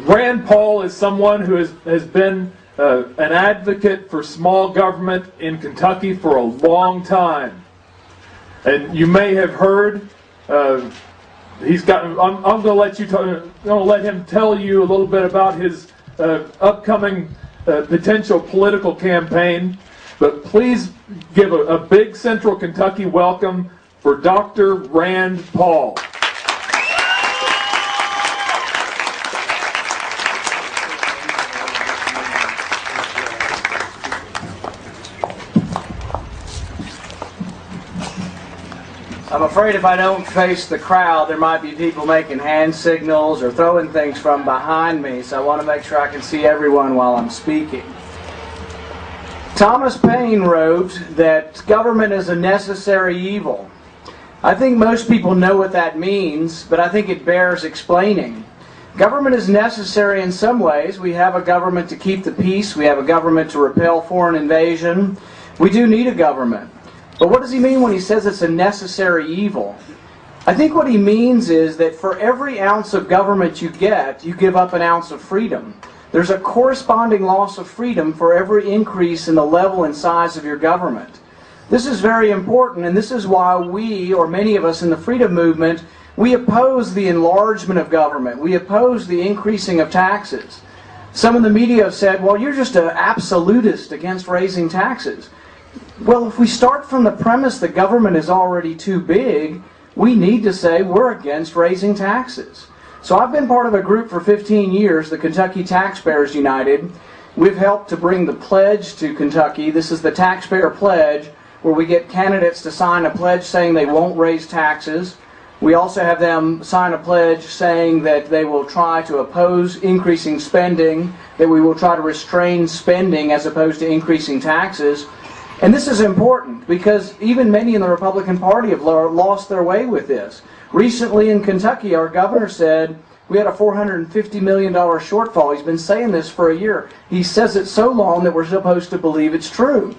Rand Paul is someone who has been an advocate for small government in Kentucky for a long time. And you may have heard, he's got. I'm going to let him tell you a little bit about his upcoming potential political campaign. But please give a big Central Kentucky welcome for Dr. Rand Paul. I'm afraid if I don't face the crowd, there might be people making hand signals or throwing things from behind me, so I want to make sure I can see everyone while I'm speaking. Thomas Paine wrote that government is a necessary evil. I think most people know what that means, but I think it bears explaining. Government is necessary in some ways. We have a government to keep the peace. We have a government to repel foreign invasion. We do need a government. But what does he mean when he says it's a necessary evil? I think what he means is that for every ounce of government you get, you give up an ounce of freedom. There's a corresponding loss of freedom for every increase in the level and size of your government. This is very important, and this is why we, or many of us in the freedom movement, we oppose the enlargement of government. We oppose the increasing of taxes. Some in the media have said, well, you're just an absolutist against raising taxes. Well, if we start from the premise that government is already too big, we need to say we're against raising taxes. So I've been part of a group for 15 years, the Kentucky Taxpayers United. We've helped to bring the pledge to Kentucky. This is the Taxpayer Pledge, where we get candidates to sign a pledge saying they won't raise taxes. We also have them sign a pledge saying that they will try to oppose increasing spending, that we will try to restrain spending as opposed to increasing taxes. And this is important because even many in the Republican Party have lost their way with this. Recently in Kentucky, our governor said we had a $450 million shortfall. He's been saying this for a year. He says it so long that we're supposed to believe it's true.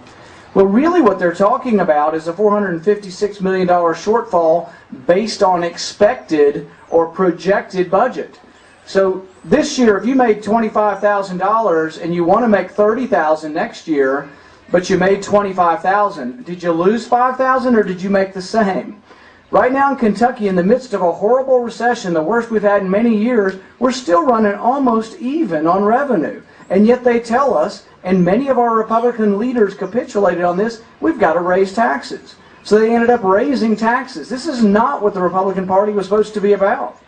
Well, really what they're talking about is a $456 million shortfall based on expected or projected budget. So this year, if you made $25,000 and you want to make $30,000 next year, but you made $25,000, did you lose $5,000 or did you make the same? Right now in Kentucky, in the midst of a horrible recession, the worst we've had in many years, we're still running almost even on revenue. And yet they tell us, and many of our Republican leaders capitulated on this, we've got to raise taxes. So they ended up raising taxes. This is not what the Republican Party was supposed to be about.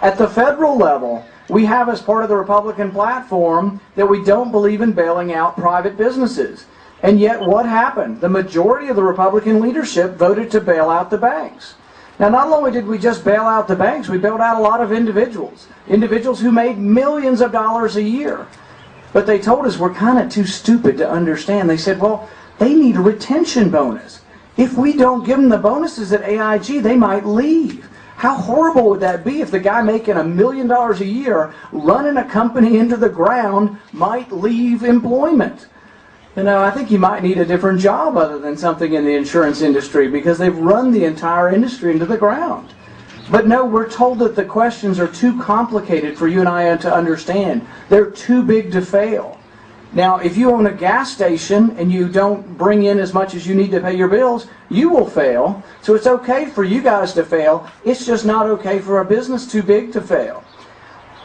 At the federal level, we have as part of the Republican platform that we don't believe in bailing out private businesses. And yet what happened? The majority of the Republican leadership voted to bail out the banks. Now not only did we just bail out the banks, we bailed out a lot of individuals. Individuals who made millions of dollars a year. But they told us we're kind of too stupid to understand. They said, well, they need a retention bonus. If we don't give them the bonuses at AIG, they might leave. How horrible would that be if the guy making $1 million a year, running a company into the ground, might leave employment? You know, I think you might need a different job other than something in the insurance industry because they've run the entire industry into the ground. But no, we're told that the questions are too complicated for you and I to understand. They're too big to fail. Now, if you own a gas station and you don't bring in as much as you need to pay your bills, you will fail. So it's okay for you guys to fail. It's just not okay for a business too big to fail.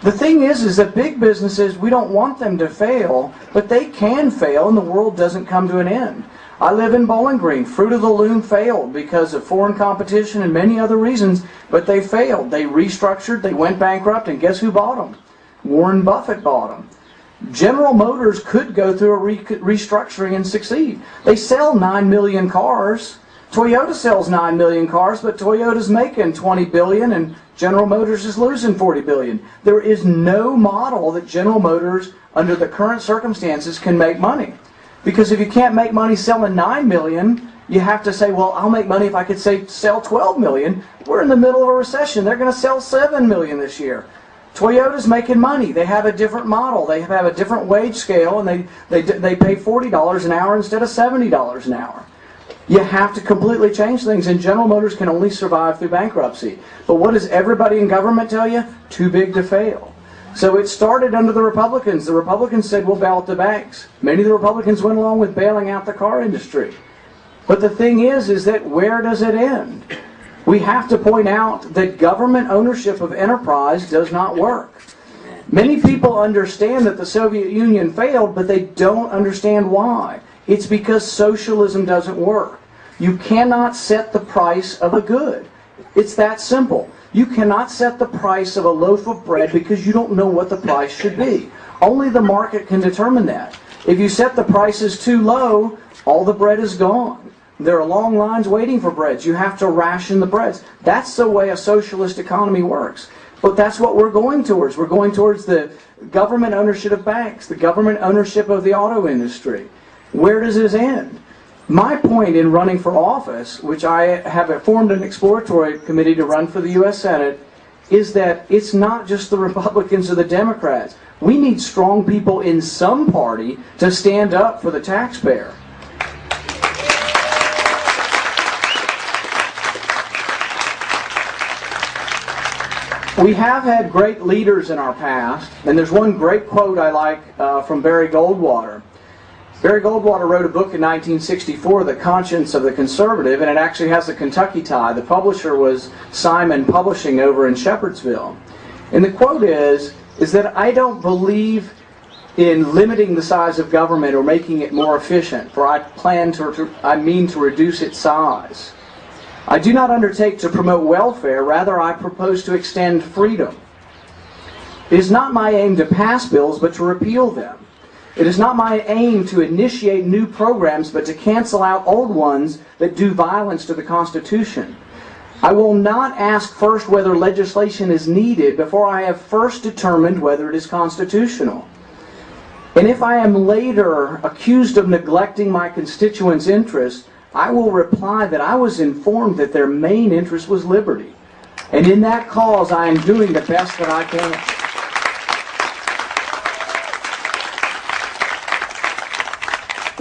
The thing is that big businesses, we don't want them to fail, but they can fail and the world doesn't come to an end. I live in Bowling Green. Fruit of the Loom failed because of foreign competition and many other reasons, but they failed. They restructured, they went bankrupt, and guess who bought them? Warren Buffett bought them. General Motors could go through a restructuring and succeed. They sell 9 million cars. Toyota sells 9 million cars, but Toyota's making $20 billion and General Motors is losing $40 billion. There is no model that General Motors, under the current circumstances, can make money. Because if you can't make money selling 9 million, you have to say, well, I'll make money if I could say sell 12 million. We're in the middle of a recession. They're going to sell 7 million this year. Toyota's making money. They have a different model. They have a different wage scale, and they pay $40 an hour instead of $70 an hour. You have to completely change things, and General Motors can only survive through bankruptcy. But what does everybody in government tell you? Too big to fail. So it started under the Republicans. The Republicans said, we'll bail out the banks. Many of the Republicans went along with bailing out the car industry. But the thing is that where does it end? We have to point out that government ownership of enterprise does not work. Many people understand that the Soviet Union failed, but they don't understand why. It's because socialism doesn't work. You cannot set the price of a good. It's that simple. You cannot set the price of a loaf of bread because you don't know what the price should be. Only the market can determine that. If you set the prices too low, all the bread is gone. There are long lines waiting for breads. You have to ration the breads. That's the way a socialist economy works. But that's what we're going towards. We're going towards the government ownership of banks, the government ownership of the auto industry. Where does this end? My point in running for office, which I have formed an exploratory committee to run for the U.S. Senate, is that it's not just the Republicans or the Democrats. We need strong people in some party to stand up for the taxpayer. We have had great leaders in our past, and there's one great quote I like from Barry Goldwater. Barry Goldwater wrote a book in 1964, The Conscience of the Conservative, and it actually has a Kentucky tie. The publisher was Simon Publishing over in Shepherdsville. And the quote is that I don't believe in limiting the size of government or making it more efficient, for I mean to reduce its size. I do not undertake to promote welfare, rather I propose to extend freedom. It is not my aim to pass bills, but to repeal them. It is not my aim to initiate new programs, but to cancel out old ones that do violence to the Constitution. I will not ask first whether legislation is needed before I have first determined whether it is constitutional. And if I am later accused of neglecting my constituents' interests, I will reply that I was informed that their main interest was liberty. And in that cause, I am doing the best that I can.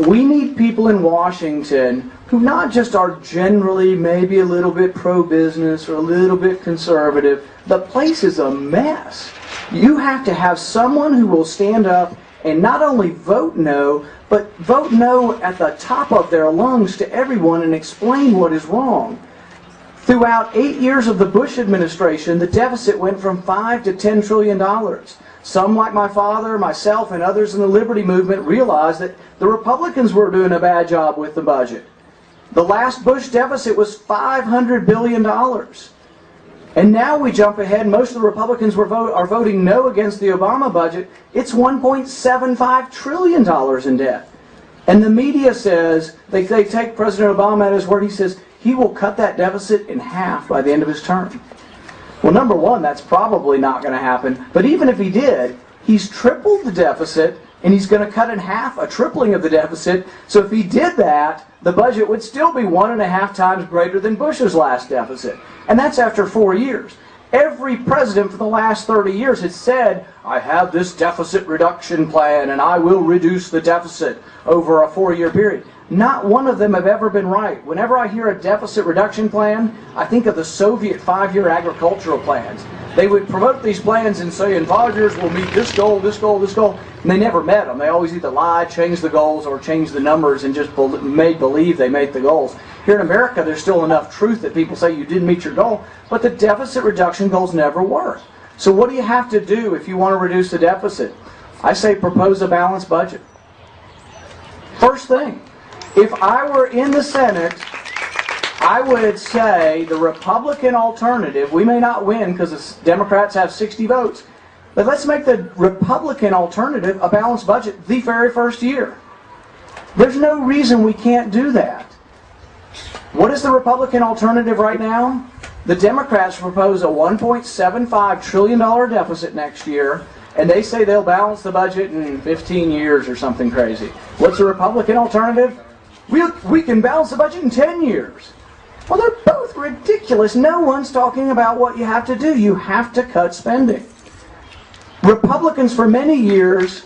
We need people in Washington who not just are generally maybe a little bit pro-business or a little bit conservative. The place is a mess. You have to have someone who will stand up and not only vote no, but vote no at the top of their lungs to everyone and explain what is wrong. Throughout 8 years of the Bush administration, the deficit went from $5 to $10 trillion. Some, like my father, myself, and others in the Liberty Movement, realized that the Republicans were doing a bad job with the budget. The last Bush deficit was $500 billion. And now we jump ahead, most of the Republicans are voting no against the Obama budget. It's $1.75 trillion in debt. And the media says, they take President Obama at his word, he says he will cut that deficit in half by the end of his term. Well, number one, that's probably not going to happen. But even if he did, he's tripled the deficit, and he's going to cut in half a tripling of the deficit. So if he did that, the budget would still be 1.5 times greater than Bush's last deficit. And that's after 4 years. Every president for the last 30 years has said, I have this deficit reduction plan, and I will reduce the deficit over a 4-year period. Not one of them have ever been right. Whenever I hear a deficit reduction plan, I think of the Soviet 5-year agricultural plans. They would promote these plans and say, in 5 years we'll meet this goal, this goal, this goal. And they never met them. They always either lied, changed the goals, or changed the numbers and just made believe they made the goals. Here in America, there's still enough truth that people say you didn't meet your goal, but the deficit reduction goals never work. So what do you have to do if you want to reduce the deficit? I say propose a balanced budget. First thing. If I were in the Senate, I would say the Republican alternative, we may not win because the Democrats have 60 votes, but let's make the Republican alternative a balanced budget the very first year. There's no reason we can't do that. What is the Republican alternative right now? The Democrats propose a $1.75 trillion deficit next year, and they say they'll balance the budget in 15 years or something crazy. What's the Republican alternative? We can balance the budget in 10 years. Well, they're both ridiculous. No one's talking about what you have to do. You have to cut spending. Republicans for many years